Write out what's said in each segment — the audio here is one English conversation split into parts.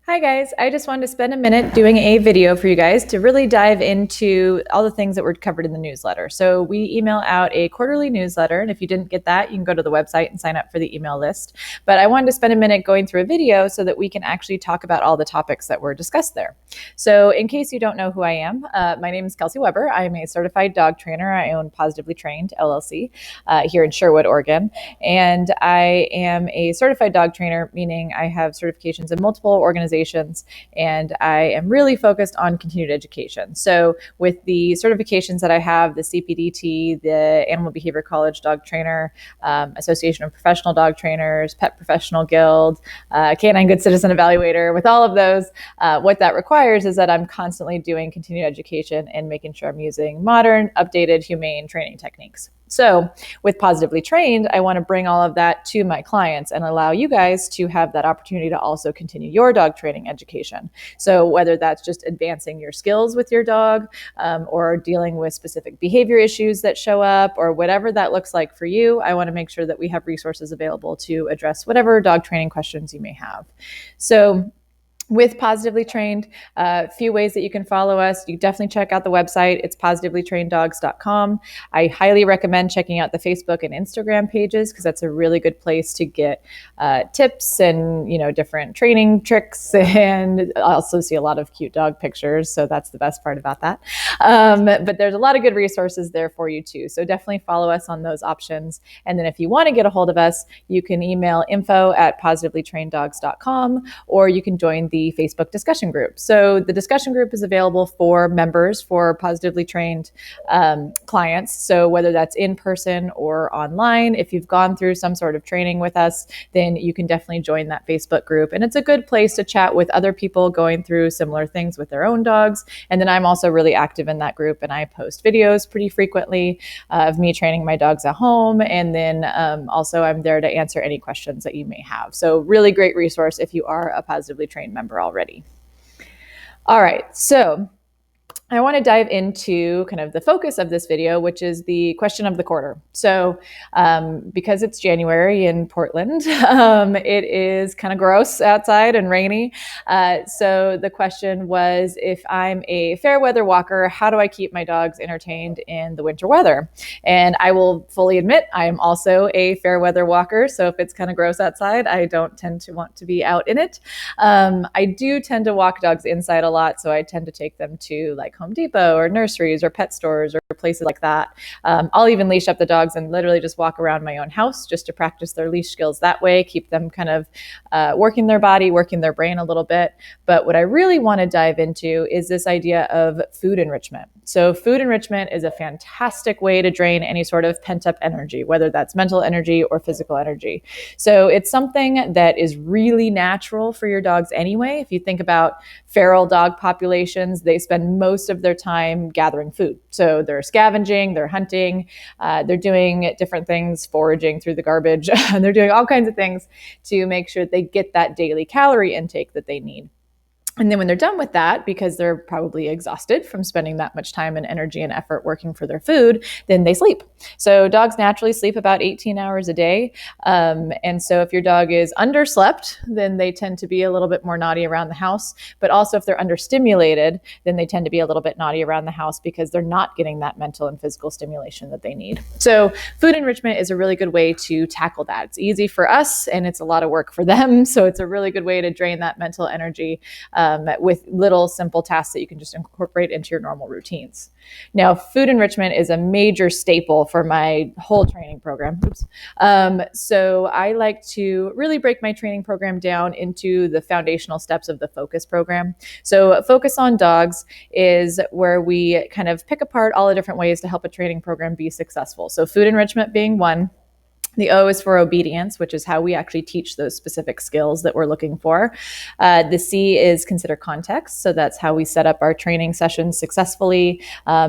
Hi guys, I just wanted to spend a minute doing a video for you guys to really dive into all the things that were covered in the newsletter. So we email out a quarterly newsletter, and if you didn't get that, you can go to the website and sign up for the email list. But I wanted to spend a minute going through a video so that we can actually talk about all the topics that were discussed there. So in case you don't know who I am, my name is Kelsey Weber. I am a certified dog trainer. I own Positively Trained LLC here in Sherwood, Oregon. And I am a certified dog trainer, meaning I have certifications in multiple organizations, and I am really focused on continued education. So with the certifications that I have, the CPDT, the Animal Behavior College Dog Trainer, Association of Professional Dog Trainers, Pet Professional Guild, Canine Good Citizen Evaluator, with all of those, what that requires is that I'm constantly doing continued education and making sure I'm using modern, updated, humane training techniques. So with Positively Trained, I want to bring all of that to my clients and allow you guys to have that opportunity to also continue your dog training education. So whether that's just advancing your skills with your dog, or dealing with specific behavior issues that show up, or whatever that looks like for you, I want to make sure that we have resources available to address whatever dog training questions you may have. So with Positively Trained, a few ways that you can follow us. You definitely check out the website. It's positivelytraineddogs.com. I highly recommend checking out the Facebook and Instagram pages because that's a really good place to get tips and different training tricks, and also see a lot of cute dog pictures. So that's the best part about that. But there's a lot of good resources there for you too. So definitely follow us on those options. And then if you want to get a hold of us, you can email info@positivelytraineddogs.com, or you can join the Facebook discussion group. So the discussion group is available for members, for Positively Trained clients. So whether that's in person or online, if you've gone through some sort of training with us, then you can definitely join that Facebook group. And it's a good place to chat with other people going through similar things with their own dogs. And then I'm also really active in that group, and I post videos pretty frequently of me training my dogs at home. And then also I'm there to answer any questions that you may have. So really great resource if you are a Positively Trained member already. All right, so I want to dive into kind of the focus of this video, which is the question of the quarter. So because it's January in Portland, it is kind of gross outside and rainy. So the question was, if I'm a fair weather walker, how do I keep my dogs entertained in the winter weather? And I will fully admit, I am also a fair weather walker. So if it's kind of gross outside, I don't tend to want to be out in it. I do tend to walk dogs inside a lot. So I tend to take them to like Home Depot or nurseries or pet stores or places like that. I'll even leash up the dogs and literally just walk around my own house just to practice their leash skills that way, keep them kind of working their body, working their brain a little bit. But what I really want to dive into is this idea of food enrichment. So food enrichment is a fantastic way to drain any sort of pent up energy, whether that's mental energy or physical energy. So it's something that is really natural for your dogs anyway. If you think about feral dog populations, they spend most of their time gathering food. So they're scavenging, they're hunting, they're doing different things, foraging through the garbage. They're doing all kinds of things to make sure they get that daily calorie intake that they need. And then when they're done with that, because they're probably exhausted from spending that much time and energy and effort working for their food, then they sleep. So dogs naturally sleep about 18 hours a day. And so if your dog is underslept, then they tend to be a little bit more naughty around the house. But also if they're understimulated, then they tend to be a little bit naughty around the house because they're not getting that mental and physical stimulation that they need. So food enrichment is a really good way to tackle that. It's easy for us and it's a lot of work for them. So it's a really good way to drain that mental energy with little simple tasks that you can just incorporate into your normal routines. Now, food enrichment is a major staple for my whole training program. So I like to really break my training program down into the foundational steps of the focus program. So focus on dogs is where we kind of pick apart all the different ways to help a training program be successful. So food enrichment being one. The O is for obedience, which is how we actually teach those specific skills that we're looking for. The C is consider context. So that's how we set up our training sessions successfully,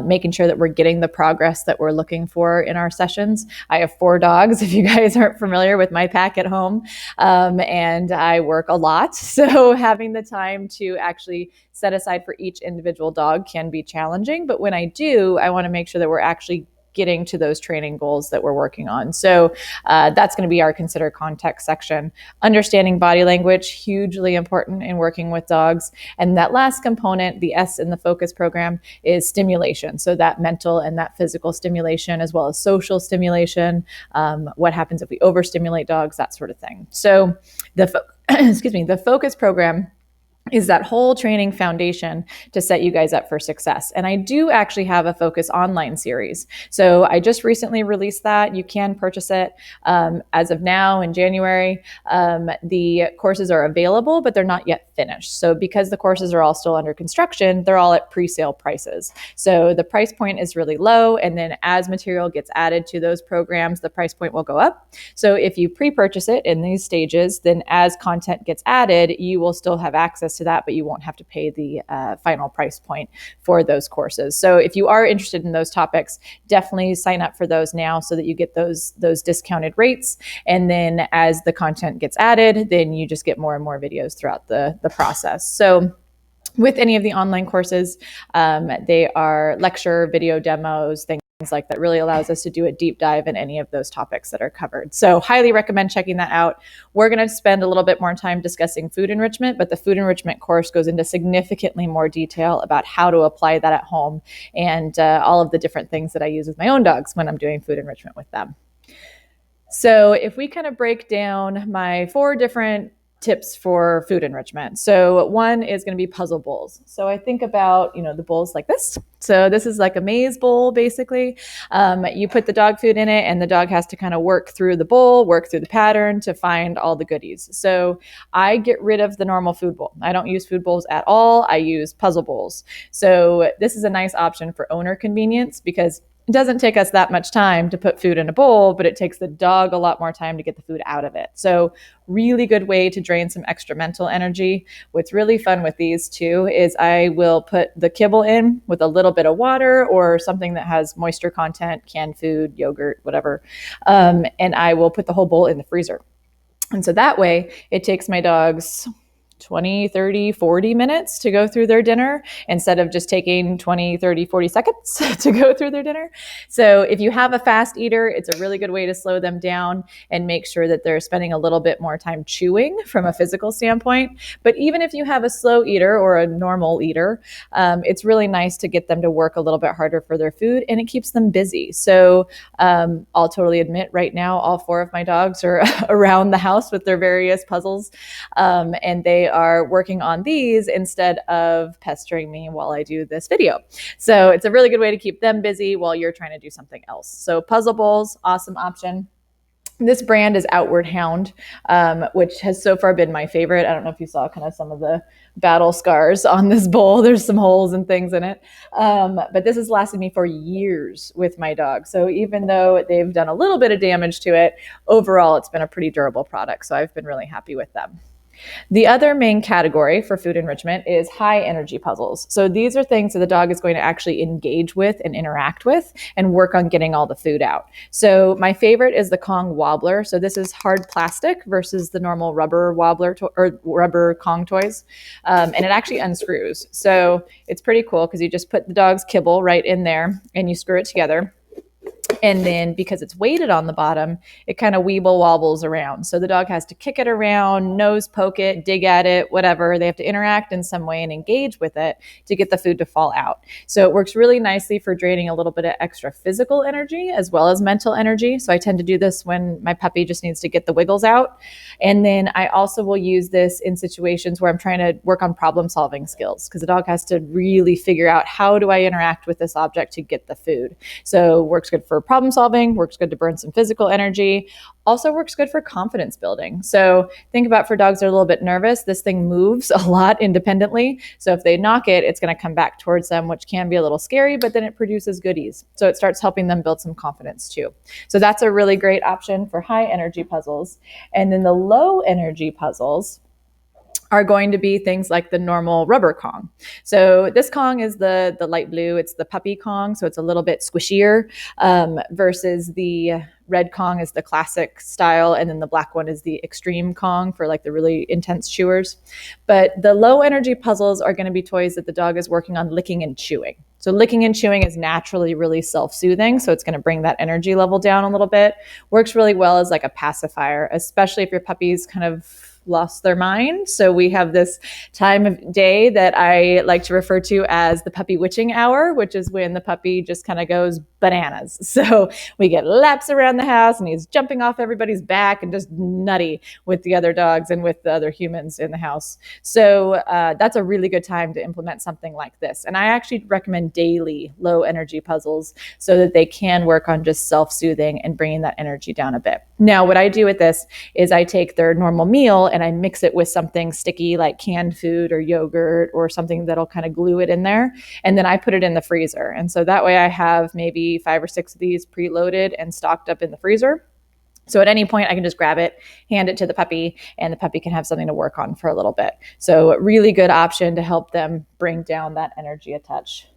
making sure that we're getting the progress that we're looking for in our sessions. I have 4 dogs, if you guys aren't familiar with my pack at home, and I work a lot. So having the time to actually set aside for each individual dog can be challenging. But when I do, I want to make sure that we're actually getting to those training goals that we're working on. So that's going to be our consider context section. Understanding body language, hugely important in working with dogs. And that last component, the S in the focus program, is stimulation. So that mental and that physical stimulation, as well as social stimulation, what happens if we overstimulate dogs, that sort of thing. So the focus program is that whole training foundation to set you guys up for success. And I do actually have a Focus online series. So I just recently released that. You can purchase it as of now in January. The courses are available, but they're not yet finished. So because the courses are all still under construction, they're all at pre-sale prices. So the price point is really low. And then as material gets added to those programs, the price point will go up. So if you pre-purchase it in these stages, then as content gets added, you will still have access to that, but you won't have to pay the final price point for those courses. So if you are interested in those topics, definitely sign up for those now so that you get those discounted rates. And then as the content gets added, then you just get more and more videos throughout the process. So with any of the online courses, they are lecture, video demos, things like that. Really allows us to do a deep dive in any of those topics that are covered. So highly recommend checking that out. We're going to spend a little bit more time discussing food enrichment, but the food enrichment course goes into significantly more detail about how to apply that at home and all of the different things that I use with my own dogs when I'm doing food enrichment with them. So if we kind of break down my 4 different tips for food enrichment. So one is going to be puzzle bowls. So I think about, the bowls like this. So this is like a maze bowl, basically. You put the dog food in it and the dog has to kind of work through the bowl, work through the pattern to find all the goodies. So I get rid of the normal food bowl. I don't use food bowls at all. I use puzzle bowls. So this is a nice option for owner convenience because it doesn't take us that much time to put food in a bowl, but it takes the dog a lot more time to get the food out of it. So really good way to drain some extra mental energy. What's really fun with these too is I will put the kibble in with a little bit of water or something that has moisture content, canned food, yogurt, whatever. And I will put the whole bowl in the freezer. And so that way it takes my dogs 20, 30, 40 minutes to go through their dinner instead of just taking 20, 30, 40 seconds to go through their dinner. So if you have a fast eater, it's a really good way to slow them down and make sure that they're spending a little bit more time chewing from a physical standpoint. But even if you have a slow eater or a normal eater, it's really nice to get them to work a little bit harder for their food and it keeps them busy. So I'll totally admit right now, all 4 of my dogs are around the house with their various puzzles and they are working on these instead of pestering me while I do this video. So it's a really good way to keep them busy while you're trying to do something else. So puzzle bowls, awesome option. This brand is Outward Hound, which has so far been my favorite. I don't know if you saw kind of some of the battle scars on this bowl. There's some holes and things in it. But this has lasted me for years with my dog. So even though they've done a little bit of damage to it, overall, it's been a pretty durable product. So I've been really happy with them. The other main category for food enrichment is high energy puzzles. So these are things that the dog is going to actually engage with and interact with and work on getting all the food out. So my favorite is the Kong wobbler. So this is hard plastic versus the normal rubber wobbler or rubber Kong toys. And it actually unscrews. So it's pretty cool because you just put the dog's kibble right in there and you screw it together. And then because it's weighted on the bottom, it kind of weeble wobbles around. So the dog has to kick it around, nose poke it, dig at it, whatever. They have to interact in some way and engage with it to get the food to fall out. So it works really nicely for draining a little bit of extra physical energy as well as mental energy. So I tend to do this when my puppy just needs to get the wiggles out. And then I also will use this in situations where I'm trying to work on problem solving skills because the dog has to really figure out how do I interact with this object to get the food. So works good for problem solving, works good to burn some physical energy, also works good for confidence building. So think about for dogs that are a little bit nervous, this thing moves a lot independently. So if they knock it, it's going to come back towards them, which can be a little scary, but then it produces goodies. So it starts helping them build some confidence too. So that's a really great option for high energy puzzles. And then the low energy puzzles are going to be things like the normal rubber Kong. So this Kong is the light blue. It's the puppy Kong, so it's a little bit squishier versus the red Kong is the classic style, and then the black one is the extreme Kong for like the really intense chewers. But the low energy puzzles are going to be toys that the dog is working on licking and chewing. So licking and chewing is naturally really self-soothing, so it's going to bring that energy level down a little bit. Works really well as like a pacifier, especially if your puppy's kind of lost their mind. So we have this time of day that I like to refer to as the puppy witching hour, which is when the puppy just kind of goes bananas. So we get laps around the house and he's jumping off everybody's back and just nutty with the other dogs and with the other humans in the house. So that's a really good time to implement something like this. And I actually recommend daily low energy puzzles so that they can work on just self-soothing and bringing that energy down a bit. Now, what I do with this is I take their normal meal and I mix it with something sticky like canned food or yogurt or something that'll kind of glue it in there. And then I put it in the freezer. And so that way I have maybe 5 or 6 of these preloaded and stocked up in the freezer. So at any point, I can just grab it, hand it to the puppy, and the puppy can have something to work on for a little bit. So really good option to help them bring down that energy a touch.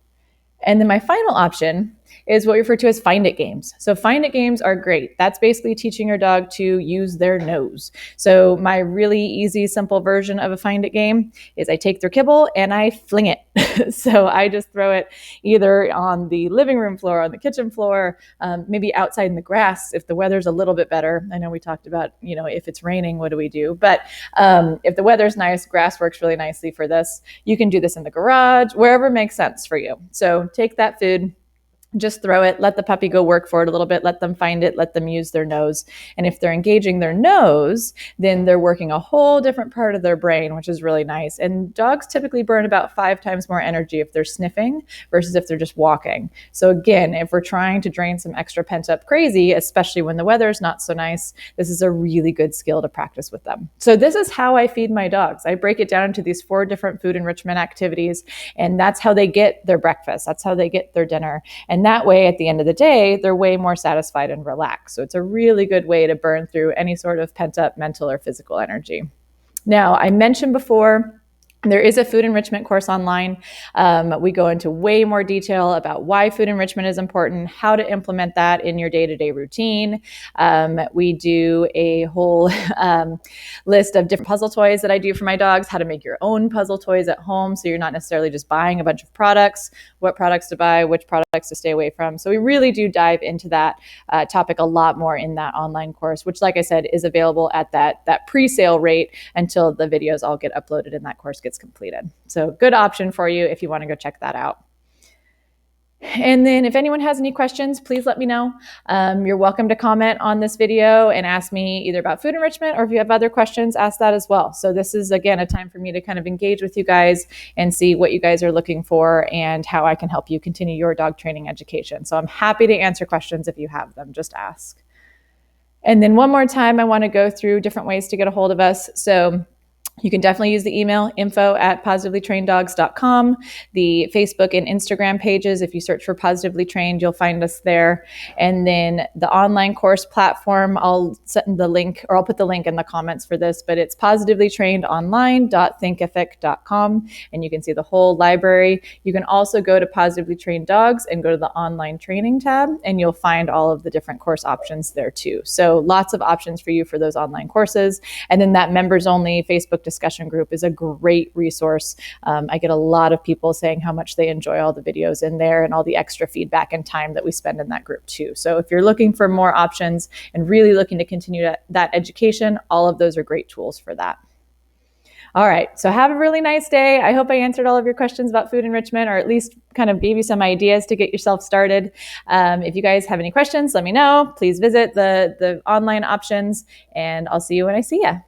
And then my final option is what we refer to as find it games. So find it games are great. That's basically teaching your dog to use their nose. So my really easy, simple version of a find it game is I take their kibble and I fling it. So I just throw it either on the living room floor, on the kitchen floor, maybe outside in the grass if the weather's a little bit better. I know we talked about, if it's raining, what do we do? But if the weather's nice, grass works really nicely for this. You can do this in the garage, wherever makes sense for you. So take that food, just throw it, let the puppy go work for it a little bit, let them find it, let them use their nose. And if they're engaging their nose, then they're working a whole different part of their brain, which is really nice. And dogs typically burn about 5 times more energy if they're sniffing versus if they're just walking. So again, if we're trying to drain some extra pent up crazy, especially when the weather's not so nice, this is a really good skill to practice with them. So this is how I feed my dogs. I break it down into these 4 different food enrichment activities, and that's how they get their breakfast. That's how they get their dinner. And that way, at the end of the day, they're way more satisfied and relaxed. So it's a really good way to burn through any sort of pent up mental or physical energy. Now, I mentioned before, there is a food enrichment course online. We go into way more detail about why food enrichment is important, how to implement that in your day-to-day routine. We do a whole list of different puzzle toys that I do for my dogs, how to make your own puzzle toys at home so you're not necessarily just buying a bunch of products, what products to buy, which products to stay away from. So we really do dive into that topic a lot more in that online course, which, like I said, is available at that pre-sale rate until the videos all get uploaded and that course gets completed. So good option for you if you want to go check that out. And then if anyone has any questions, please let me know. You're welcome to comment on this video and ask me either about food enrichment, or if you have other questions, ask that as well. So this is, again, a time for me to kind of engage with you guys and see what you guys are looking for and how I can help you continue your dog training education. So I'm happy to answer questions if you have them, just ask. And then one more time, I want to go through different ways to get a hold of us. So you can definitely use the email info@positivelytraineddogs.com, the Facebook and Instagram pages. If you search for Positively Trained, you'll find us there. And then the online course platform, I'll send the link, or I'll put the link in the comments for this, but it's positivelytrainedonline.thinkific.com, and you can see the whole library. You can also go to Positively Trained Dogs and go to the online training tab, and you'll find all of the different course options there too. So lots of options for you for those online courses. And then that members only Facebook discussion group is a great resource. I get a lot of people saying how much they enjoy all the videos in there and all the extra feedback and time that we spend in that group too. So if you're looking for more options and really looking to continue that education, all of those are great tools for that. All right, so have a really nice day. I hope I answered all of your questions about food enrichment, or at least kind of gave you some ideas to get yourself started. If you guys have any questions, let me know. Please visit the online options, and I'll see you when I see you.